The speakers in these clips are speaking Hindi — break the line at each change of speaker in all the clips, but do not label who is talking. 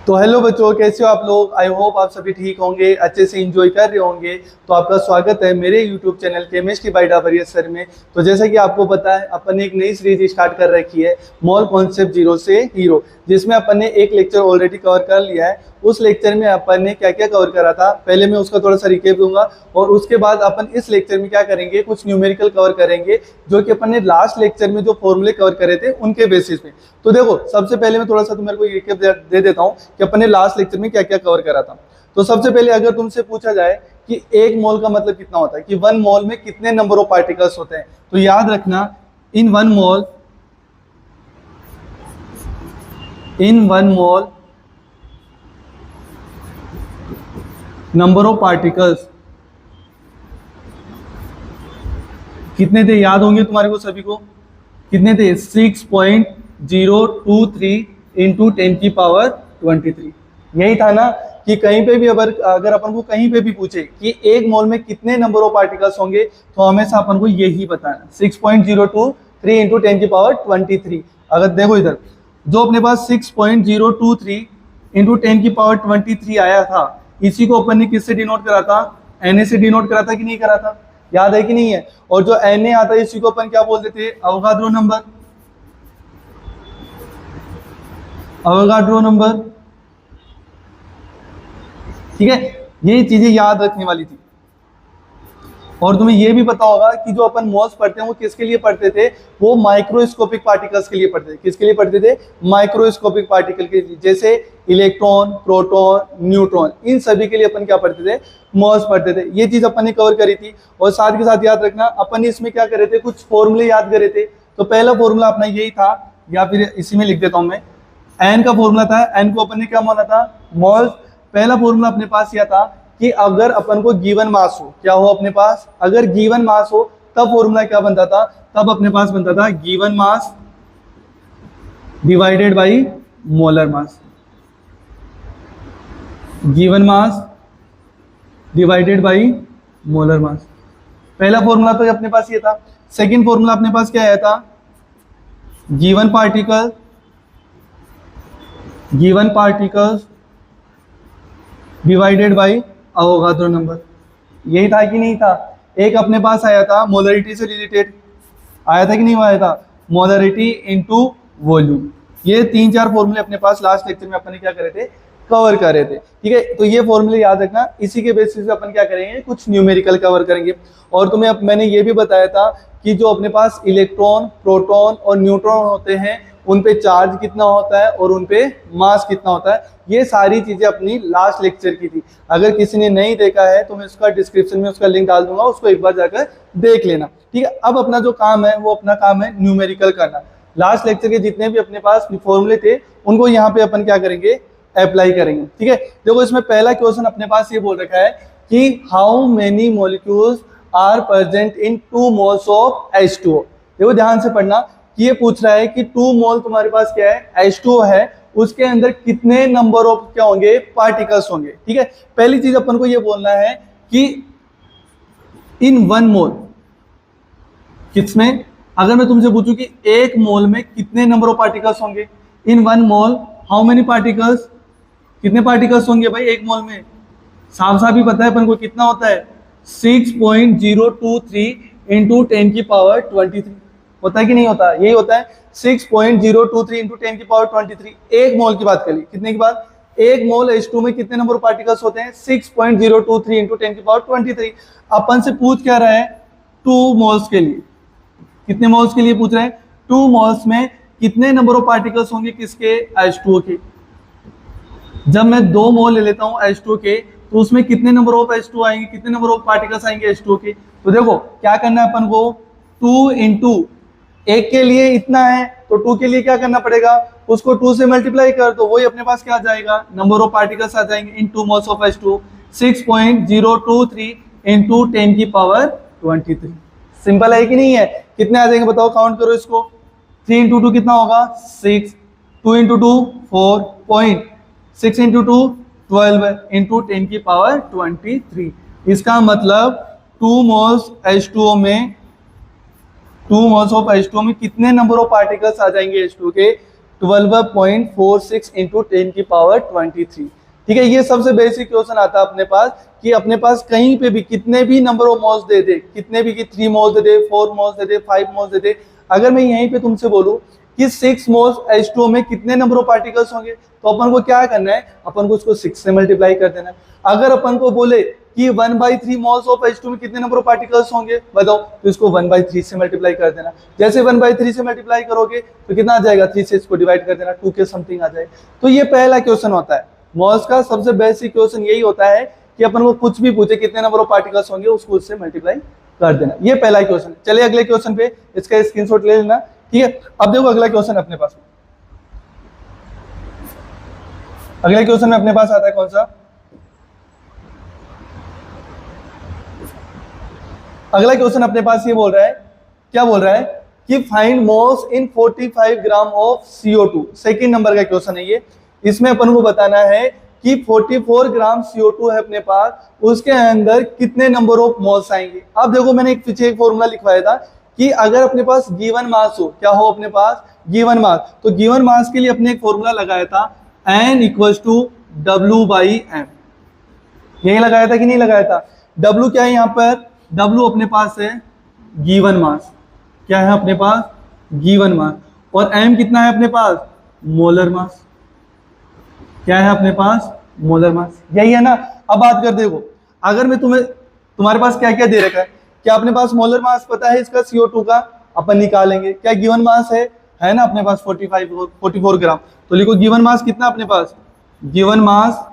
तो हेलो बच्चों, कैसे हो आप लोग। आई होप आप सभी ठीक होंगे, अच्छे से एंजॉय कर रहे होंगे। तो आपका स्वागत है मेरे YouTube channel chemistry bye Dabaria sir में। तो जैसा कि आपको पता है, अपन ने एक नई सीरीज स्टार्ट कर रखी है, मॉल कॉन्सेप्ट जीरो से हीरो, जिसमें अपन ने एक लेक्चर ऑलरेडी कवर कर लिया है। उस लेक्चर में अपन ने क्या क्या कवर करा था, पहले मैं उसका थोड़ा सा रिकेप दूंगा, और उसके बाद अपन इस लेक्चर में क्या करेंगे, कुछ न्यूमेरिकल कवर करेंगे, जो कि अपन ने लास्ट लेक्चर में जो फॉर्मूले कवर करे थे उनके बेसिस पे। तो देखो, सबसे पहले मैं थोड़ा सा तुम्हारे को रिकेप दे देता हूँ कि अपन ने लास्ट लेक्चर में क्या क्या कवर करा था। तो सबसे पहले अगर तुमसे पूछा जाए कि एक मोल का मतलब कितना होता है, कि वन मोल में कितने नंबर ऑफ पार्टिकल्स होते हैं, तो याद रखना, इन one mole number of particles कितने थे, याद होंगे तुम्हारे को सभी को। कितने थे? 6.023 इंटू 10⁻23। यही था ना कि कहीं पे भी अगर अपन को कहीं पे भी पूछे कि एक मोल में कितने नंबर ऑफ पार्टिकल्स होंगे, तो हमेशा अपन को यही बताना, 6.023 इंटू 10⁻23। अगर देखो इधर, जो अपने पास 6.023 इंटू 10⁻23 आया था, इसी को अपन ने किससे डिनोट करा था? Na से डिनोट करा था कि नहीं करा था? याद है कि नहीं है? और जो Na आता है, इसी को अपन क्या बोलते थे? Avogadro number. ठीक है, ये चीजें याद रखने वाली थी। और तुम्हें ये भी पता होगा कि जो अपन मोल्स पढ़ते हैं वो किसके लिए पढ़ते थे? वो माइक्रोस्कोपिक पार्टिकल्स के लिए पढ़ते थे। किसके लिए पढ़ते थे? माइक्रोस्कोपिक पार्टिकल के लिए, जैसे इलेक्ट्रॉन, प्रोटॉन, न्यूट्रॉन, इन सभी के लिए अपन क्या पढ़ते थे? मोल्स पढ़ते थे। ये चीज अपन ने कवर करी थी। और साथ के साथ याद रखना, अपन ने इसमें क्या करे थे? कुछ फॉर्मूले याद करे थे। तो पहला फॉर्मूला अपना यही था, या फिर इसी में लिख देता हूं मैं, एन का फॉर्मूला था। एन को अपन ने क्या माना था? मोल्स। पहला फॉर्मूला अपने पास यह था कि अगर अपन को गिवन मास हो, क्या हो अपने पास? अगर गिवन मास हो, तब फॉर्मूला क्या बनता था? तब अपने पास बनता था given mass divided by molar mass. Given mass divided by molar mass, पहला फॉर्मूला तो अपने पास ये था। सेकंड फॉर्मूला अपने पास क्या आया था? Given particles divided by Avogadro number. यही था कि नहीं था? एक अपने पास आया था मोलरिटी से रिलेटेड, आया था कि नहीं आया था? Molarity into volume. ये 3-4 फॉर्मूले अपने पास लास्ट लेक्चर में अपन ने क्या करे थे? कवर करे थे। ठीक है, तो ये फॉर्मूले याद रखना। इसी के बेसिस पे अपन क्या करेंगे? कुछ न्यूमेरिकल कवर करेंगे। और तुम्हें मैंने ये भी बताया था कि जो अपने पास इलेक्ट्रॉन, प्रोटॉन और न्यूट्रॉन होते हैं, उन पे चार्ज कितना होता है और उन पे मास कितना होता है, ये सारी चीजें अपनी लास्ट लेक्चर की थी। अगर किसी ने नहीं देखा है तो मैं उसका डिस्क्रिप्शन में उसका लिंक डाल दूंगा, उसको एक बार जाकर देख लेना। ठीक है, अब अपना जो काम है वो अपना काम है न्यूमेरिकल करना। लास्ट लेक्चर के जितने भी अपने पास फॉर्मूले थे, उनको यहाँ पे अपन क्या करेंगे? अप्लाई करेंगे। ठीक है, देखो इसमें पहला क्वेश्चन अपने पास ये बोल रखा है कि how many molecules are present in 2 moles of H2O। देखो ध्यान से पढ़ना कि ये पूछ रहा है कि 2 मोल तुम्हारे पास क्या है? H2O है, उसके अंदर कितने नंबर ऑफ क्या होंगे? पार्टिकल्स होंगे। ठीक है, पहली चीज अपन को ये बोलना है कि इन 1 मोल, किसमें, अगर मैं तुमसे पूछूं कि एक मोल में कितने नंबर ऑफ पार्टिकल्स होंगे, इन 1 मोल हाउ मेनी पार्टिकल्स, कितने पार्टिकल्स होंगे भाई एक मोल में? साफ साफ ही पता है अपन को, कितना होता है? 6.023 इंटू 10⁻23 होता है कि नहीं होता? यही होता है 6.023 इंटू 10⁻23। एक मोल की बात करी, कितने की बात? एक मोल H2 में कितने नंबर ऑफ पार्टिकल्स होते हैं? 6.023 इंटू 10⁻23। अपन से पूछ क्या रहा है? 2 मोल्स के लिए। कितने मोल्स के लिए पूछ रहे हैं? 2 मोल्स में कितने नंबर ऑफ पार्टिकल्स होंगे? किसके? H2O के। जब मैं 2 मोल ले लेता हूं H2O के, तो उसमें कितने नंबर ऑफ H2O आएंगे? कितने नंबर ऑफ पार्टिकल्स आएंगे H2O के? तो देखो क्या करना है अपन को, 2 इंटू, एक के लिए इतना है तो 2 के लिए क्या करना पड़ेगा? उसको 2 से मल्टीप्लाई कर दो, वही अपने पास क्या आ जाएगा? नंबर ऑफ पार्टिकल्स आ जाएंगे इन 2 moles of H2O। 6.023 into 10⁻23। Simple है कि नहीं है? कितने आ जाएंगे बताओ, काउंट करो इसको। 3 इंटू 2 कितना होगा? 6, 2 इंटू 2 4, 6 इंटू 2 12 इंटू 10⁻23। इसका मतलब 2 मोल्स H2O में, 2 मोल्स ऑफ H2O में कितने नंबर ऑफ पार्टिकल्स आ जाएंगे H2O के? 12.46 इंटू 10⁻23। ठीक है, ये सबसे बेसिक क्वेश्चन आता है अपने पास कि अपने पास कहीं पे भी कितने भी नंबर ऑफ मोल्स दे दे, कितने भी कि 3 मोल्स दे दे, 4 मोल्स दे दे, 5 मोल्स दे दे, अगर मैं यहीं पे तुमसे बोलूं कि 6 मोल्स H2O में कितने नंबर ऑफ पार्टिकल्स होंगे, तो अपन को क्या करना है, अपन को उसको 6 से मल्टीप्लाई कर देना है। अगर अपन को बोले कि 1/3 मोल्स ऑफ H2 में कितने नंबर ऑफ पार्टिकल्स होंगे बताओ, तो इसको 1/3 से मल्टीप्लाई कर देना। जैसे 1/3 से मल्टीप्लाई करोगे तो कितना आ जाएगा, 3 से इसको डिवाइड कर देना, 2 के समथिंग आ जाएगा। तो ये पहला क्वेश्चन होता है मोल्स का, सबसे बेसिक क्वेश्चन यही होता है कि अपन को कुछ भी पूछे कितने नंबर ऑफ पार्टिकल्स होंगे उसको उससे मल्टीप्लाई कर देना। ये पहला क्वेश्चन। चलिए अगले क्वेश्चन पे इसका स्क्रीनशॉट ले लेना। ठीक है, अब देखो अगला क्वेश्चन अपने पास, अगले क्वेश्चन में अपने पास आता है कौन सा, अगला क्वेश्चन अपने पास ये बोल रहा है, क्या बोल रहा है कि find moles in 45 gram of CO2। Second number का क्वेश्चन है ये। इसमें अपन को बताना है कि 44 ग्राम CO2 है अपने पास, उसके अंदर कितने नंबर ऑफ मोल्स आएंगे। अब देखो मैंने एक पीछे एक फॉर्मूला लिखवाया था कि अगर अपने पास गिवन मास हो, क्या हो अपने पास गिवन मास, तो गिवन मास के लिए अपने एक फॉर्मूला लगाया था N = W/m। यही लगाया था कि नहीं लगाया था। W क्या है यहाँ पर, W अपने पास है गिवन मास, क्या है अपने पास गिवन मास, और M कितना है अपने पास मोलर मास, क्या है अपने पास मोलर मास, यही है ना। अब बात कर देखो, अगर मैं तुम्हारे पास क्या क्या दे रखा है, क्या अपने पास मोलर मास पता है इसका CO2 का, अपन निकालेंगे। क्या गिवन मास है ना अपने पास 44 ग्राम, तो लिखो गिवन मास कितना अपने पास, गिवन मास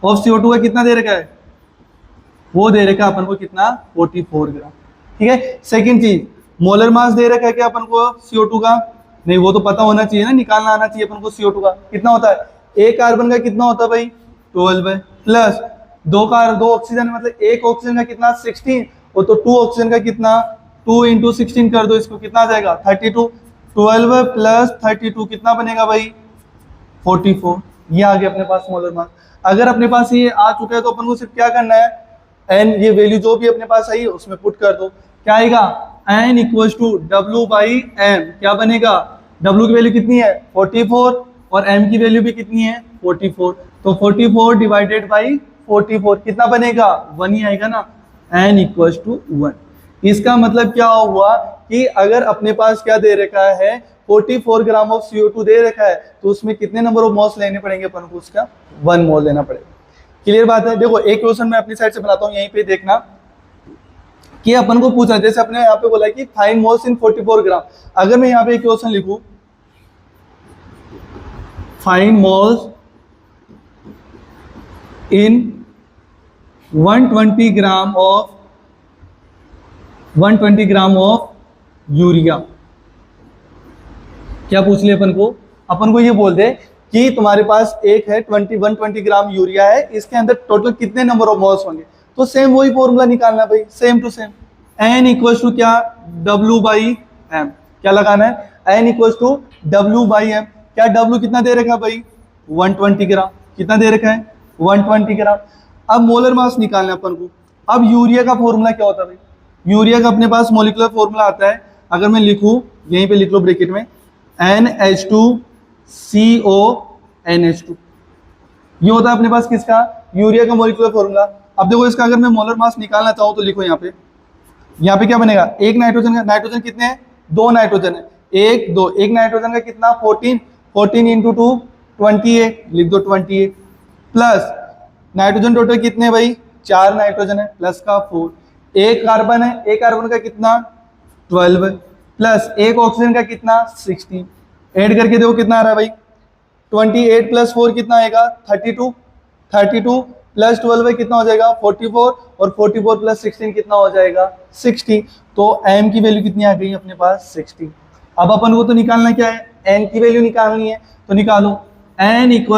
ऑफ CO2 का कितना दे रखा है, वो दे रखा है अपन को कितना 44 ग्राम। ठीक है, सेकंड चीज मोलर मास दे रखा है क्या अपन को CO2 का, नहीं वो तो पता होना चाहिए ना, निकालना आना चाहिए अपन को। CO2 का कितना होता है, एक कार्बन का कितना होता है भाई 12 है, प्लस दो ऑक्सीजन, मतलब एक ऑक्सीजन का कितना 16, और तो 2 ऑक्सीजन का कितना 2 × 16 कर दो इसको, कितना आ जाएगा 32। 12 प्लस 32 कितना बनेगा भाई 44। ये आ गया अपने पास मोलर मास। अगर अपने पास ये आ चुका है तो अपन को सिर्फ क्या करना है, एन ये वैल्यू जो भी अपने पास आई है उसमें पुट कर दो। क्या आएगा N = W/m, क्या बनेगा, W की वैल्यू कितनी है 44 और M की वैल्यू भी कितनी है 44, तो 44 डिवाइडेड बाई 44 कितना बनेगा 1 ही आएगा ना, N = 1। इसका मतलब क्या हुआ कि अगर अपने पास क्या दे रखा है 44 ग्राम ऑफ CO2 दे रखा है, तो उसमें कितने नंबर ऑफ मोल्स लेने पड़ेंगे अपन को, उसका 1 मोल लेना पड़ेगा। क्लियर बात है। देखो एक क्वेश्चन मैं अपनी साइड से बनाता हूं, यहीं पे देखना कि अपन को पूछा, जैसे अपने यहाँ पे बोला कि फाइंड मोल्स इन 44 ग्राम। अगर मैं यहाँ पे एक क्वेश्चन लिखूं find moles in 120 gram of urea, क्या पूछ लिया अपन को ये बोल दे कि तुम्हारे पास एक है 120 ग्राम यूरिया है, इसके अंदर टोटल कितने नंबर ऑफ मोल्स होंगे, तो सेम वही फॉर्मूला निकालना भाई, सेम टू सेम। N = क्या W/m, क्या लगाना है N = W/m। क्या W कितना दे रखा है भाई 120 ग्राम, कितना दे रखा है 120 ग्राम। अब मोलर मास निकालना है अपन को। अब यूरिया का फॉर्मूला क्या होता है भाई, यूरिया का अपने पास मोलिकुलर फॉर्मूला आता है, अगर मैं लिखूं यहीं पे लिख लो ब्रैकेट में NH2CONH2, ये होता है अपने पास किसका यूरिया का मोलिकुलर फॉर्मूला। अब देखो इसका अगर मैं मोलर मास निकालना चाहूं तो लिखो यहाँ पे क्या बनेगा, एक नाइट्रोजन का, नाइट्रोजन कितने हैं 2 नाइट्रोजन है, 1 2, एक नाइट्रोजन का कितना 14 × 2 28, लिख दो 28, प्लस नाइट्रोजन टोटल कितने भाई 4 नाइट्रोजन है, प्लस का 4, एक कार्बन है, एक कार्बन का कितना 12 प्लस एक ऑक्सीजन का कितना 16, ऐड करके देखो कितना आ रहा है भाई 28 + 4 कितना आएगा 32 प्लस 12 कितना हो जाएगा 44, और 44 + 16 कितना हो जाएगा 60। तो m की वैल्यू कितनी आ गई अपने पास 60। अब अपन को तो निकालना क्या है, n की वैल्यू निकालनी है, तो निकालो N =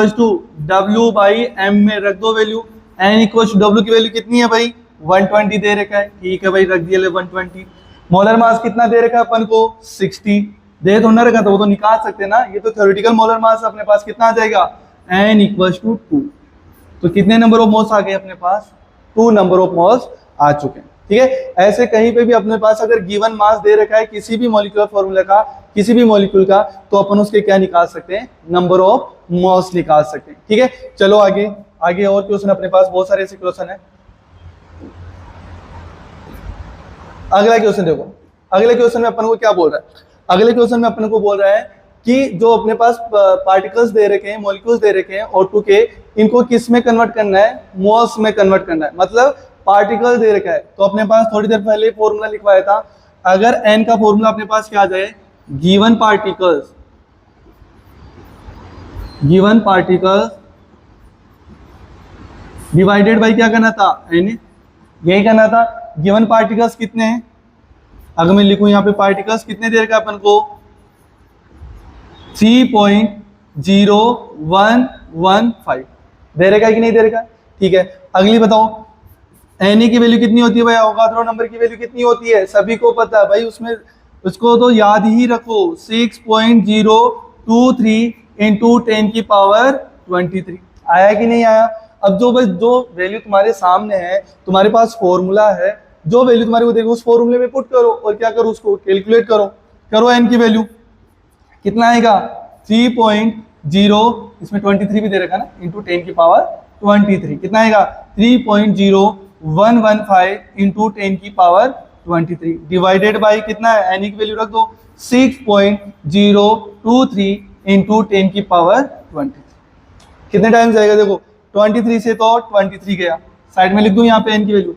W/m में रख दो वैल्यू। N = W की वैल्यू कितनी है भाई 120 दे रखा है, ठीक है भाई रख दिया 120। मोलर मास कितना दे रखा है अपन को 60 दे तो ना रखा, तो वो तो निकाल सकते हैं ना, ये तो थ्योरेटिकल मोलर मास अपने पास कितना आ जाएगा N = 2। तो कितने नंबर ऑफ मोल्स आ गए अपने पास 2 नंबर ऑफ मोल्स आ चुके हैं। ठीक है। ऐसे कहीं पे भी अपने पास अगर गिवन मास दे रखा है किसी भी मॉलिक्यूलर फॉर्मूला का, किसी भी मॉलिक्यूल का, तो अपन उसके क्या निकाल सकते हैं, नंबर ऑफ मॉल्स निकाल सकते हैं। ठीक है, चलो आगे आगे और क्वेश्चन अपने पास बहुत सारे ऐसे क्वेश्चन है। अगला क्वेश्चन देखो, अगले क्वेश्चन में अपन को क्या बोल रहा है, अगले क्वेश्चन में अपन को बोल रहा है कि जो अपने पास पार्टिकल्स दे रखे हैं, मॉलिक्यूल्स दे रखे हैं O2 के, इनको किस में कन्वर्ट करना है, मोल्स में कन्वर्ट करना है। मतलब पार्टिकल दे रखा है तो अपने पास थोड़ी देर पहले फॉर्मूला लिखवाया था, अगर n का फॉर्मूला अपने पास क्या आ जाए, गिवन पार्टिकल्स डिवाइडेड बाय क्या करना था, n, यही करना था। गिवन पार्टिकल्स कितने हैं, अगर मैं लिखूं यहाँ पे पार्टिकल्स कितने दे रखा है अपन को, 3.0115 दे रखा है कि नहीं दे रखा। ठीक है, अगली बताओ Na की वैल्यू कितनी होती है भाई, अवोगाद्रो नंबर की वैल्यू कितनी होती है, सभी को पता है भाई, उसमें उसको तो याद ही रखो, 6.023 इंटू 10 की पावर 23। आया कि नहीं आया। अब जो वैल्यू तुम्हारे सामने है, तुम्हारे पास फॉर्मूला है, जो वैल्यू तुम्हारे को देखो उस फॉर्मूले में पुट करो और क्या करो, उसको कैलकुलेट करो n की वैल्यू कितना आएगा, 3.0, इसमें 23 भी दे रखा ना, इंटू 10 की पावर 23 कितना आएगा, 3.0115 इंटू 10 की पावर 23 डिवाइडेड बाई कितना है, n की वैल्यू रख दो, 6.023 इंटू 10 की पावर 23। कितने टाइम्स जाएगा देखो, 23 से तो 23 गया, साइड में लिख दूं यहाँ पे n की वैल्यू,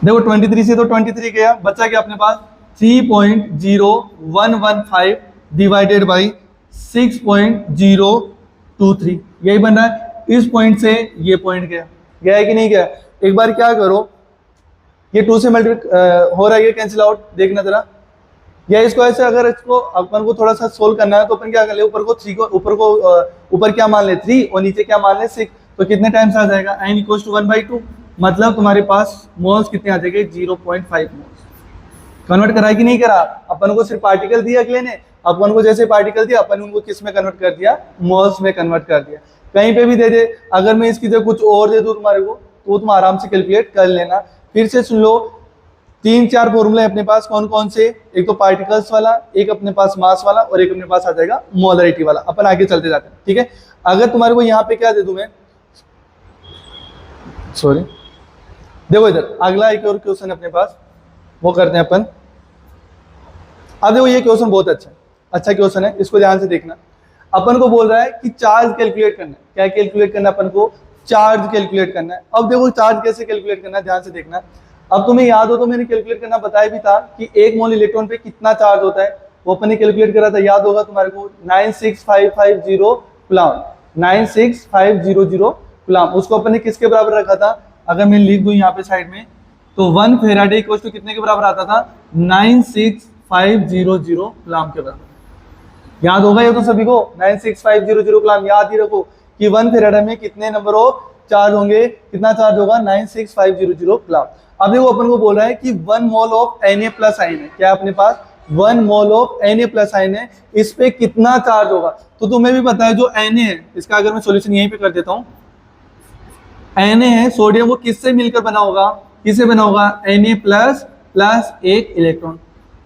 देखो 23 से तो 23 गया, बचा क्या अपने पास 3.0115 डिवाइडेड बाई 6.023, यही बन रहा है। इस पॉइंट से ये पॉइंट गया है कि नहीं गया। एक बार क्या करो, ये 2 से मल्टीप्लाई हो रहा है, ये कैंसिल आउट, देखना जरा, या इसको ऐसे, अगर इसको अपन को थोड़ा सा सोल्व करना है तो अपन क्या कर ले, ऊपर क्या मान ले 3 और नीचे क्या मान ले 6, तो कितने टाइम्स आ जाएगा, n इक्वल टू 1/2, मतलब तुम्हारे पास मोल्स कितने आ जाएंगे, 0.5 मोल्स। कन्वर्ट करा कि नहीं करा, अपन को सिर्फ पार्टिकल दिया अगले ने, अपन को जैसे पार्टिकल दिया अपन उनको किस में कन्वर्ट कर दिया, मोल्स में कन्वर्ट कर दिया। कहीं पे भी दे दे, अगर मैं इसकी जगह कुछ और दे दूं तुम्हारे को, तो तुम आराम से कैलकुलेट कर लेना। फिर से सुन लो, 3-4 फॉर्मूले अपने पास कौन कौन से, एक तो पार्टिकल्स वाला, एक अपने पास मास वाला, और एक अपने पास आ जाएगा मोलरिटी वाला। अपन आगे चलते जाते हैं, ठीक है। अगर तुम्हारे को यहाँ पे क्या दे दूं मैं, सॉरी, देखो इधर अगला एक और क्वेश्चन अपने पास, वो करते हैं अपन। अब देखो ये क्वेश्चन बहुत अच्छा क्वेश्चन है, इसको ध्यान से देखना। अपन को बोल रहा है कि चार्ज कैलकुलेट करना है, क्या कैलकुलेट करना है अपन को, चार्ज कैलकुलेट करना है। अब देखो चार्ज कैसे कैलकुलेट करना है, ध्यान से देखना। अब तुम्हें याद हो तो मैंने कैलकुलेट करना बताया भी था कि 1 मोल इलेक्ट्रॉन पे कितना चार्ज होता है, वो अपन ने कैलकुलेट करा था, याद होगा तुम्हारे को, 96550 कूलम, 96500 कूलम। उसको अपन ने किसके बराबर रखा था, अगर मैं लिख दूं यहाँ पे साइड में, तो 1 फेराडे इक्वल टू कितने के बराबर आता था, 96500 कूलम के बराबर। याद होगा ये तो सभी को, 96500 कूलम, याद ही रखो कि 1 फेराडे में कितने नंबर ऑफ चार्ज होंगे, कितना चार्ज होगा, 96500 कूलम। अब देखो अपन को बोल रहा है कि 1 mole of Na plus ion है, क्या अपने पास 1 mole of Na plus ion है, इस पे कितना चार्ज होगा। तो तुम्हें भी पता है जो Na है, इसका अगर मैं सॉल्यूशन यहीं पे कर देता हूँ, Na है सोडियम, वो किससे मिलकर बना होगा, किससे बना होगा, Na प्लस प्लस एक इलेक्ट्रॉन,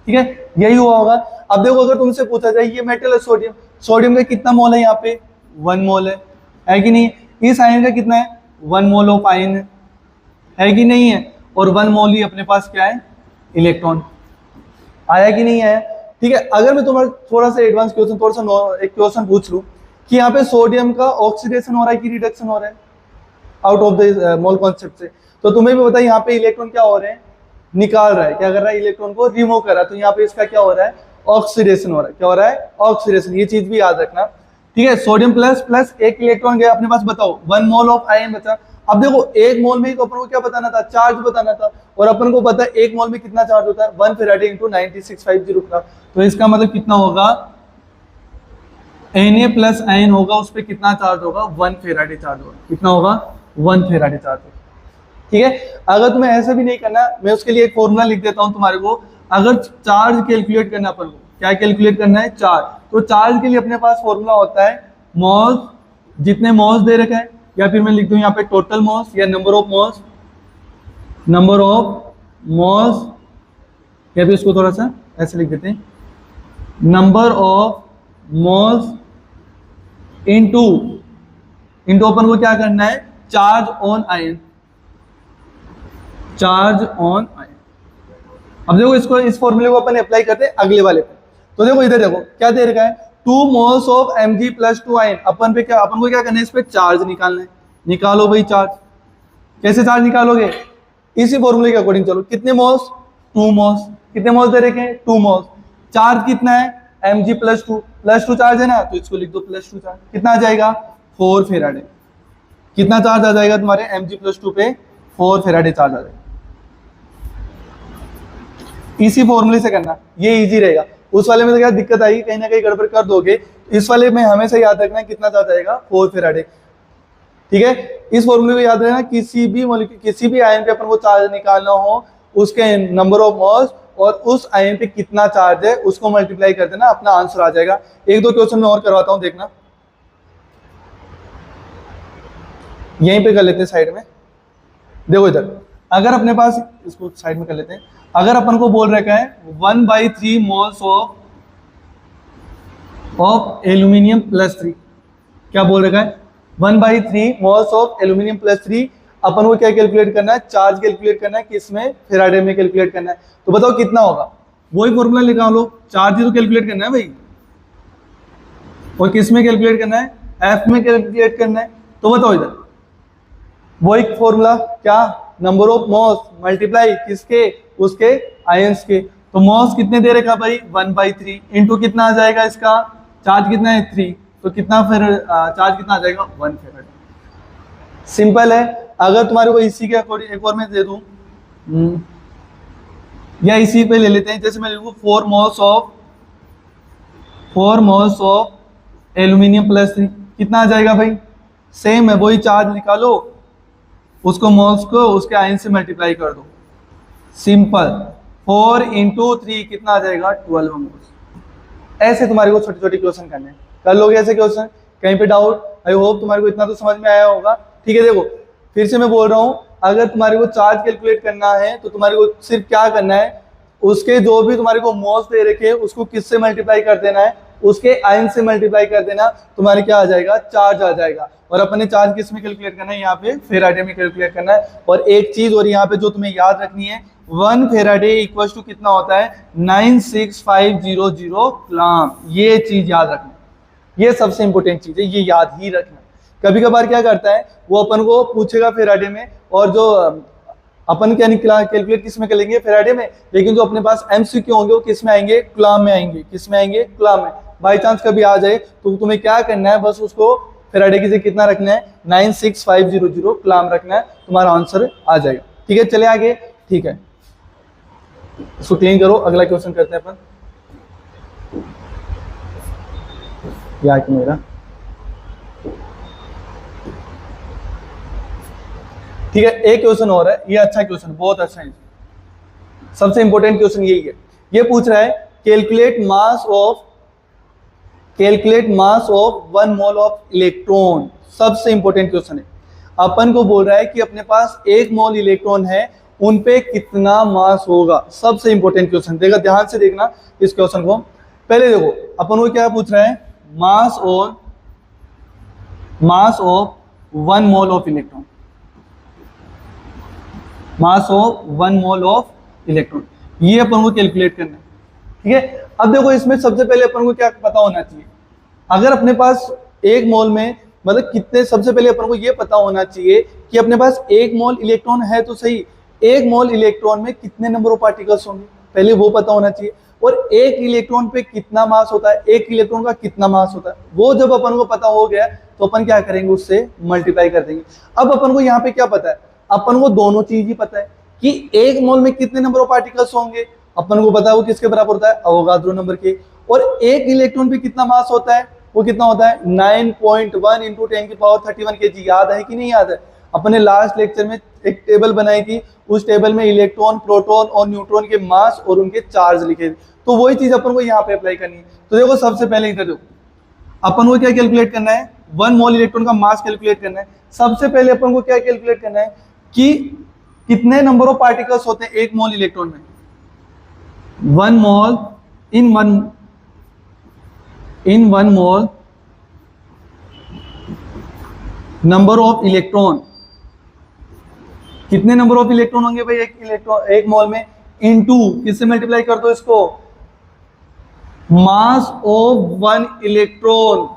ठीक है, यही हुआ होगा। अब देखो अगर तुमसे पूछा जाए ये मेटल है सोडियम, सोडियम का कितना मोल है, यहाँ पे 1 मोल है कि नहीं। इस आयन का कितना है, 1 मोल ऑफ आयन है कि नहीं है, और 1 मोल ही अपने पास क्या है, इलेक्ट्रॉन। आया कि नहीं आया, ठीक है। अगर मैं तुम्हारा थोड़ा सा एडवांस क्वेश्चन, थोड़ा सा एक क्वेश्चन पूछ लूं कि यहाँ पे सोडियम का ऑक्सीडेशन हो रहा है कि रिडक्शन हो रहा है out of the mole concept से, तो तुम्हें भी पता है यहाँ पे इलेक्ट्रॉन क्या हो रहे हैं, निकाल रहा है, क्या कर रहा है, इलेक्ट्रॉन को रिमूव कर रहा है। तो यहाँ पे इसका क्या हो रहा है, ऑक्सीडेशन हो रहा है, क्या हो रहा है, ऑक्सीडेशन। ये चीज भी याद रखना, ठीक है। सोडियम प्लस प्लस एक इलेक्ट्रॉन गया अपने पास, बताओ 1 मोल ऑफ आयन बचा। अब देखो 1 मोल में ही तो अपन को क्या बताना था, चार्ज बताना था, और अपन को पता है 1 मोल में कितना चार्ज होता है, 1 फेराडे इंटू 96500 कूलम। तो इसका मतलब कितना होगा, Na प्लस आयन होगा, उस पर कितना चार्ज होगा, 1 फेराडे चार्ज होगा, कितना होगा, 1 फेराडे चार्ज होगा, ठीक है। अगर तुम्हें ऐसा भी नहीं करना, मैं उसके लिए एक फॉर्मूला लिख देता हूं तुम्हारे को। अगर चार्ज कैलकुलेट करना अपन को, क्या कैलकुलेट करना है, चार्ज, तो चार्ज के लिए अपने पास फॉर्मूला होता है मॉल्स, जितने मॉल्स दे रखे हैं या फिर मैं लिख दूं यहाँ पे टोटल मॉल्स या number of malls, number of malls, या फिर इसको थोड़ा सा ऐसे लिख देते हैं, नंबर ऑफ मॉल्स इनटू अपन को क्या करना है, charge on ion, charge on ion. अब देखो इसको, इस फॉर्मूले को अपन अप्लाई करते हैं अगले वाले पे। तो देखो इधर देखो क्या दे रखा है, 2 moles of Mg plus 2 ion. अपन को क्या करना है, इस पे चार्ज निकालना है। निकालो भाई चार्ज। कैसे चार्ज निकालोगे, इसी फॉर्मूले के अकॉर्डिंग चलो। कितने मोल्स, 2 मोल्स। कितने मोल्स दे रखे हैं, 2 मोल्स। चार्ज कितना है, Mg प्लस 2, प्लस 2 चार्ज है ना, तो इसको लिख दो प्लस 2 चार्ज। कितना आ जाएगा, 4 फेराडे। कितना चार्ज आ जाएगा तुम्हारे Mg प्लस 2 पे, 4 फेराडे चार्ज आ जाएगा। इसी फॉर्मूले से करना, ये इजी रहेगा। उस वाले में तो क्या दिक्कत आएगी, कहीं ना कहीं गड़बड़ कर दोगे। इस वाले में हमेशा याद रखना है कितना चार्ज आएगा, 4 फेराडे। ठीक है, इस फॉर्मूले को याद रखना, किसी भी आयन पे अपन को चार्ज निकालना हो, उसके नंबर ऑफ मॉल्स और उस आयन पे कितना चार्ज है उसको मल्टीप्लाई कर देना, अपना आंसर आ जाएगा। एक दो क्वेश्चन में और करवाता हूं, देखना। यहीं पे कर लेते हैं साइड में। देखो इधर, अगर अपने पास, इसको साइड में कर लेते हैं। अगर अपन को बोल रखा है 1/3 मोल्स ऑफ एल्यूमिनियम प्लस 3, क्या बोल रखा है, 1/3 मोल्स ऑफ एल्यूमिनियम प्लस 3। अपन को क्या कैलकुलेट करना है, चार्ज कैलकुलेट करना है, किसमें, फेराडे में कैलकुलेट करना है। तो बताओ कितना होगा, वही फॉर्मूला निकालो। चार्ज ही तो कैलकुलेट करना है भाई, और किस में कैलकुलेट करना है, एफ में कैलकुलेट करना है। तो बताओ इधर वही फॉर्मूला, क्या, नंबर ऑफ मॉल्स मल्टीप्लाई किसके, उसके आयंस के। तो मॉल्स कितने दे रखा भाई, 1/3 इंटू कितना आ जाएगा इसका, चार्ज कितना है 3, तो कितना फिर चार्ज कितना आ जाएगा, 1 फेराडे। सिंपल है। अगर तुम्हारे को इसी के अकॉर्डिंग एक और मैं दे दूं, या इसी पे ले लेते हैं, जैसे मैं लिखूं 4 मोल्स ऑफ एल्यूमिनियम प्लस 3, कितना आ जाएगा भाई, सेम है, वही चार्ज निकालो, उसको मोल्स को उसके आयन से मल्टीप्लाई कर दो, सिंपल। 4 इंटू 3 कितना आ जाएगा, 12 मोल्स। ऐसे तुम्हारे को छोटे छोटे क्वेश्चन करने हैं, कर लोगे ऐसे क्वेश्चन। कहीं पे डाउट, आई होप तुम्हारे को इतना तो समझ में आया होगा। ठीक है, देखो फिर से मैं बोल रहा हूँ, अगर तुम्हारे को चार्ज कैलकुलेट करना है तो तुम्हारे को सिर्फ क्या करना है, उसके जो भी तुम्हारे को मोल्स दे रखे उसको किससे मल्टीप्लाई कर देना है, उसके आयन से मल्टीप्लाई कर देना, तुम्हारे क्या आ जाएगा, चार्ज आ जाएगा। और अपने चार्ज किस में कैलकुलेट करना है, यहाँ पे फेराडे में कैलकुलेट करना है। और एक चीज और यहाँ पे जो तुम्हें याद रखनी है, 1 फेराडे इक्वल टू कितना होता है, 96500 कूलम। ये चीज याद रखना, ये सबसे इंपॉर्टेंट चीज है, ये याद ही रखना। कभी कभार क्या करता है, वो अपन को पूछेगा फेराडे में, और जो अपन क्या निकला कैलकुलेट किस में करेंगे, फेराडे में, लेकिन जो अपने पास एमसीक्यू होंगे वो किस में आएंगे, कूलम में आएंगे। किस में आएंगे, कूलम में। बाई चांस कभी आ जाए तो तुम्हें क्या करना है, बस उसको फेराडे की से कितना रखना है, 96500 कूलम रखना है, तुम्हारा आंसर आ जाएगा। ठीक है, चले आगे। ठीक है, इसको क्लीन करो, अगला क्वेश्चन करते हैं अपन। या कि मेरा, ठीक है, एक क्वेश्चन और है, ये अच्छा क्वेश्चन, बहुत अच्छा है, सबसे इंपॉर्टेंट क्वेश्चन यही है। ये पूछ रहा है calculate mass of 1 mole of electron. सबसे इंपॉर्टेंट क्वेश्चन है। अपन को बोल रहा है कि अपने पास 1 मोल इलेक्ट्रॉन है, उन पे कितना मास होगा। सबसे इंपॉर्टेंट क्वेश्चन, देखा ध्यान से देखना इस क्वेश्चन को। पहले देखो अपन को क्या पूछ रहा है, mass of 1 mole of electron, mass of 1 mole of electron, ये अपन को कैलकुलेट करना है। ठीक है, अब देखो इसमें सबसे पहले अपन को क्या पता होना चाहिए, अगर अपने पास 1 मोल में मतलब कितने, सबसे पहले अपन को ये पता होना चाहिए कि अपने पास 1 मोल इलेक्ट्रॉन है तो सही, 1 मोल इलेक्ट्रॉन में कितने नंबर ऑफ पार्टिकल्स होंगे, पहले वो पता होना चाहिए। और 1 इलेक्ट्रॉन पे कितना मास होता है, 1 इलेक्ट्रॉन का कितना मास होता है, वो जब अपन को पता हो गया तो अपन क्या करेंगे, उससे मल्टीप्लाई कर देंगे। अब अपन को यहाँ पे क्या पता है, अपन को दोनों चीज ही पता है कि 1 मोल में कितने नंबर ऑफ पार्टिकल्स होंगे, अपन को पता है वो किसके बराबर होता है, अवोगाद्रो नंबर के। और 1 इलेक्ट्रॉन पे कितना मास होता है, वो कितना होता है, 9.1 इंटू 10⁻31 kg। याद है कि नहीं याद है, अपने लास्ट लेक्चर में एक टेबल बनाई थी, उस टेबल में इलेक्ट्रॉन, प्रोटॉन और न्यूट्रॉन के मास और उनके चार्ज लिखे थे। तो वही चीज अपन को यहाँ पे अप्लाई करनी है। तो देखो सबसे पहले इधर देखो, अपन को क्या कैलकुलेट करना है, 1 मोल इलेक्ट्रॉन का मास कैलकुलेट करना है। सबसे पहले अपन को क्या कैलकुलेट करना है कि कितने नंबर ऑफ पार्टिकल्स होते हैं एक मोल इलेक्ट्रॉन में। 1 mole in one mole number of electron, कितने नंबर ऑफ इलेक्ट्रॉन होंगे भाई एक मोल में, इनटू किससे मल्टीप्लाई कर दो इसको, मास ऑफ 1 इलेक्ट्रॉन,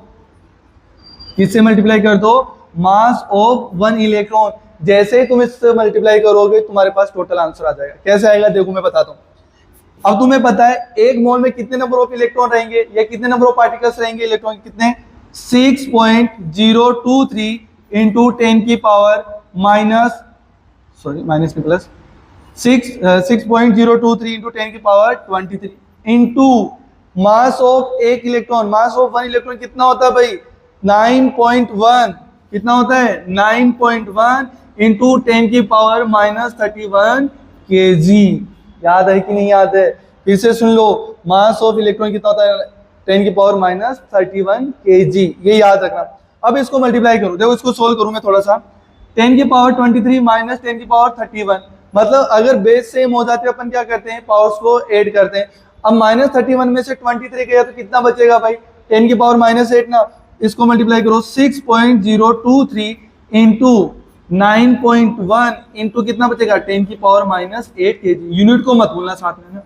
किससे मल्टीप्लाई कर दो, मास ऑफ 1 इलेक्ट्रॉन। जैसे ही तुम इससे मल्टीप्लाई करोगे तुम्हारे पास टोटल आंसर आ जाएगा। कैसे आएगा देखो मैं बताता हूं। अब तुम्हें पता है एक मोल में कितने नंबर ऑफ इलेक्ट्रॉन रहेंगे या कितने नंबर ऑफ पार्टिकल्स रहेंगे, इलेक्ट्रॉन कितने, 6.023 इंटू 10 की पावर माइनस 6.023 इंटू 10 की पावर 23 इंटू मास ऑफ एक इलेक्ट्रॉन, मास ऑफ 1 इलेक्ट्रॉन कितना होता है भाई 9.1, कितना होता है 9.1 इंटू 10 की पावर माइनस 31 kg। याद है कि नहीं याद है, फिर से सुन लो, मास ऑफ इलेक्ट्रॉन कितना होता है 10 की पावर माइनस 31 kg, ये याद रखना। अब इसको मल्टीप्लाई करो, देखो इसको सोल्व करूं मैं थोड़ा सा, 10 की पावर 23 माइनस 10 की पावर 31, मतलब अगर बेस सेम हो जाते हैं अपन क्या करते हैं पावर्स को ऐड करते हैं। अब माइनस 31 में से 23 गया तो कितना बचेगा भाई 10 की पावर माइनस 8 ना, इसको मल्टीप्लाई करो 6.023 इंटू 9.1 इंटू कितना बचेगा 10 की पावर माइनस 8 kg। यूनिट को मत भूलना साथ में ना,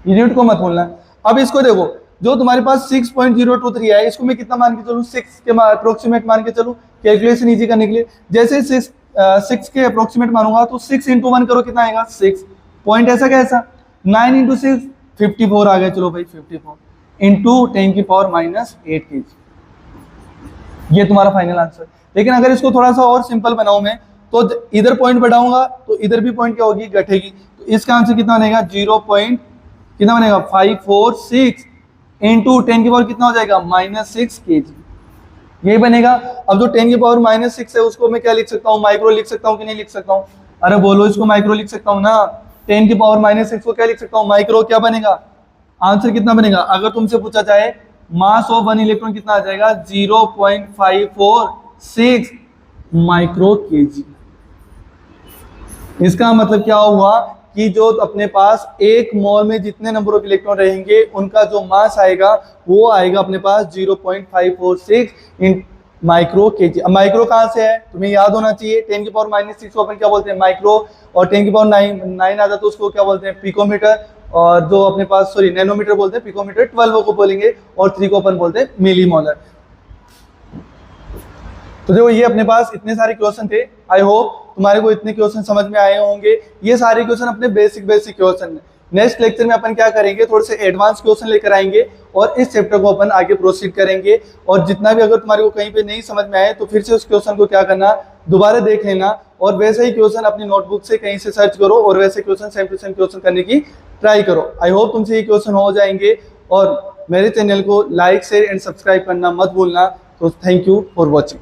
यूनिट को मत भूलना। अब इसको देखो, जो तुम्हारे पास 6.023 है इसको मैं कितना मान के चलूं, 6 के अप्रोक्सीमेट मान के चलूं कैलकुलेशन इजी करने के लिए। जैसे 6 के अप्रोक्सीमेट मानूंगा तो 6 इंटू 1 करो कितना आएगा 6 पॉइंट, ऐसा कैसा 9 इंटू 6 54 आ गया, चलो भाई 54 इंटू 10 की पावर माइनस 8 kg, ये तुम्हारा फाइनल आंसर। लेकिन अगर इसको थोड़ा सा और सिंपल बनाऊं मैं तो इधर पॉइंट बढ़ाऊंगा तो इधर भी पॉइंट क्या होगी घटेगी, तो इसका आंसर कितना बनेगा 0.546 इंटू 10 की पावर कितना हो जाएगा -6 kg, यही बनेगा। अब जो 10 की पावर -6 है उसको मैं क्या लिख सकता हूँ, माइक्रो लिख सकता हूँ कि नहीं लिख सकता हूँ, अरे बोलो इसको माइक्रो लिख सकता हूँ ना। 10 की पावर -6 को क्या लिख सकता हूँ माइक्रो, क्या बनेगा आंसर कितना बनेगा, अगर तुमसे पूछा जाए मास ऑफ 1 इलेक्ट्रॉन कितना आ जाएगा 0.546 माइक्रो kg। इसका मतलब क्या हुआ कि जो अपने पास एक मोल में जितने नंबर ऑफ इलेक्ट्रॉन रहेंगे उनका जो मास आएगा वो आएगा अपने पास 0.546 इन माइक्रो kg। अब माइक्रो कहाँ से है तुम्हें याद होना चाहिए, 10 की पावर -6 को अपन क्या बोलते हैं माइक्रो, और 10 की पावर 9 आता तो उसको क्या बोलते हैं पिकोमीटर, और जो अपने पास नैनोमीटर बोलते हैं पिकोमीटर, 12 को बोलेंगे, और 3 को अपन बोलते हैं मिलीमोलर। तो देखो ये अपने पास इतने सारे क्वेश्चन थे, आई होप तुम्हारे को इतने क्वेश्चन समझ में आए होंगे। ये सारे क्वेश्चन अपने बेसिक क्वेश्चन है। नेक्स्ट लेक्चर में अपन क्या करेंगे, थोड़े से एडवांस क्वेश्चन लेकर आएंगे और इस चैप्टर को अपन आगे प्रोसीड करेंगे। और जितना भी अगर तुम्हारे को कहीं पे नहीं समझ में आए तो फिर से उस क्वेश्चन को क्या करना दोबारा देख लेना, और वैसे ही क्वेश्चन अपनी नोटबुक से कहीं से सर्च करो और वैसे question same to same question करने की ट्राई करो। आई होप तुमसे ये क्वेश्चन हो जाएंगे, और मेरे चैनल को लाइक शेयर एंड सब्सक्राइब करना मत भूलना। तो थैंक यू फॉर वॉचिंग।